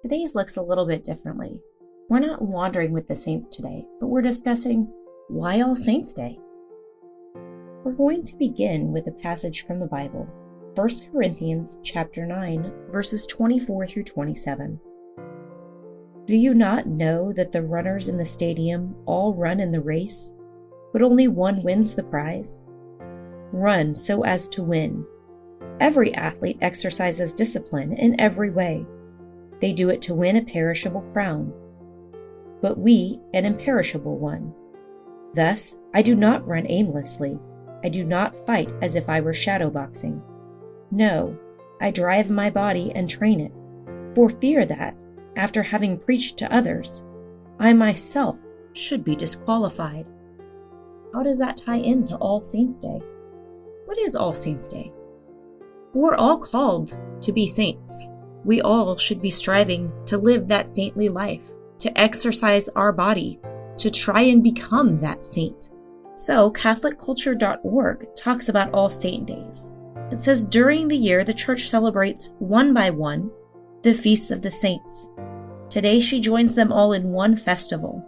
Today's looks a little bit differently. We're not wandering with the saints today, but we're discussing why All Saints' Day. We're going to begin with a passage from the Bible, 1 Corinthians chapter 9, verses 24 through 27. Do you not know that the runners in the stadium all run in the race, but only one wins the prize? Run so as to win. Every athlete exercises discipline in every way. They do it to win a perishable crown, but we an imperishable one. Thus, I do not run aimlessly. I do not fight as if I were shadowboxing. No, I drive my body and train it, for fear that, after having preached to others, I myself should be disqualified. How does that tie into All Saints' Day? What is All Saints' Day? We're all called to be saints. We all should be striving to live that saintly life, to exercise our body, to try and become that saint. So, CatholicCulture.org talks about All Saint Days. It says during the year the Church celebrates one by one the feasts of the saints. Today she joins them all in one festival.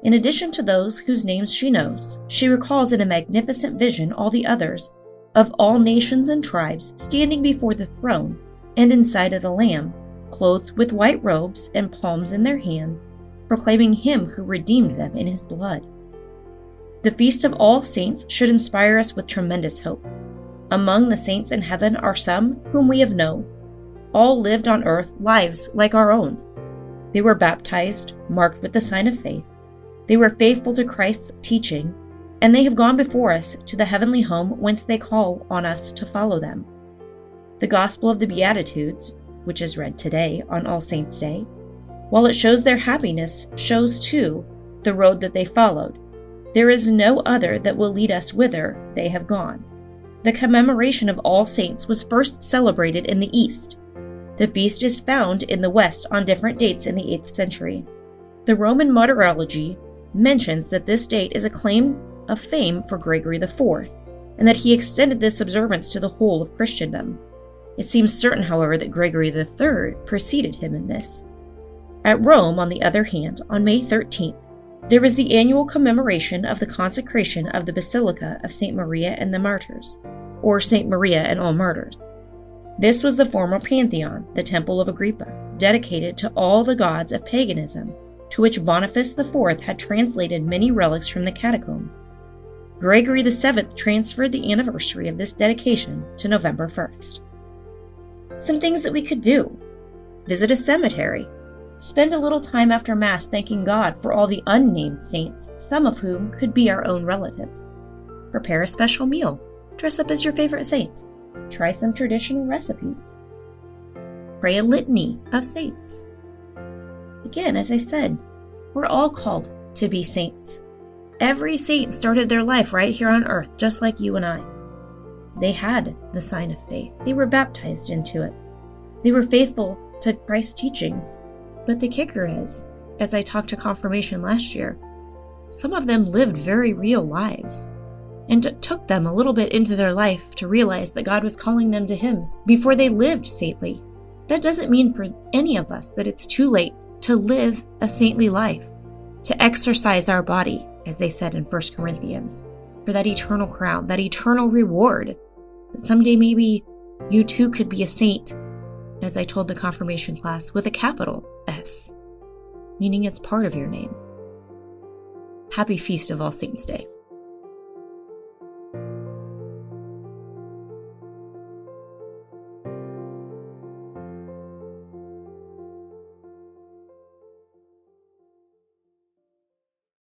In addition to those whose names she knows, she recalls in a magnificent vision all the others of all nations and tribes standing before the throne and in sight of the Lamb, clothed with white robes and palms in their hands, proclaiming him who redeemed them in his blood. The Feast of All Saints should inspire us with tremendous hope. Among the saints in heaven are some whom we have known. All lived on earth lives like our own. They were baptized, marked with the sign of faith. They were faithful to Christ's teaching, and they have gone before us to the heavenly home whence they call on us to follow them. The Gospel of the Beatitudes, which is read today on All Saints' Day, while it shows their happiness, shows too the road that they followed. There is no other that will lead us whither they have gone. The commemoration of All Saints was first celebrated in the East. The feast is found in the West on different dates in the 8th century. The Roman Martyrology mentions that this date is a claim of fame for Gregory IV, and that he extended this observance to the whole of Christendom. It seems certain, however, that Gregory III preceded him in this. At Rome, on the other hand, on May 13th, there was the annual commemoration of the consecration of the Basilica of St. Maria and the Martyrs, or St. Maria and all Martyrs. This was the former Pantheon, the Temple of Agrippa, dedicated to all the gods of paganism, to which Boniface IV had translated many relics from the catacombs. Gregory VII transferred the anniversary of this dedication to November 1st. Some things that we could do: visit a cemetery, spend a little time after Mass thanking God for all the unnamed saints, some of whom could be our own relatives. Prepare a special meal, dress up as your favorite saint, try some traditional recipes. Pray a litany of saints. Again, as I said, we're all called to be saints. Every saint started their life right here on earth, just like you and I. They had the sign of faith. They were baptized into it. They were faithful to Christ's teachings. But the kicker is, as I talked to confirmation last year, some of them lived very real lives. And it took them a little bit into their life to realize that God was calling them to Him before they lived saintly. That doesn't mean for any of us that it's too late to live a saintly life, to exercise our body, as they said in 1 Corinthians, for that eternal crown, that eternal reward, that someday maybe you too could be a saint, as I told the confirmation class, with a capital S, meaning it's part of your name. Happy Feast of All Saints' Day.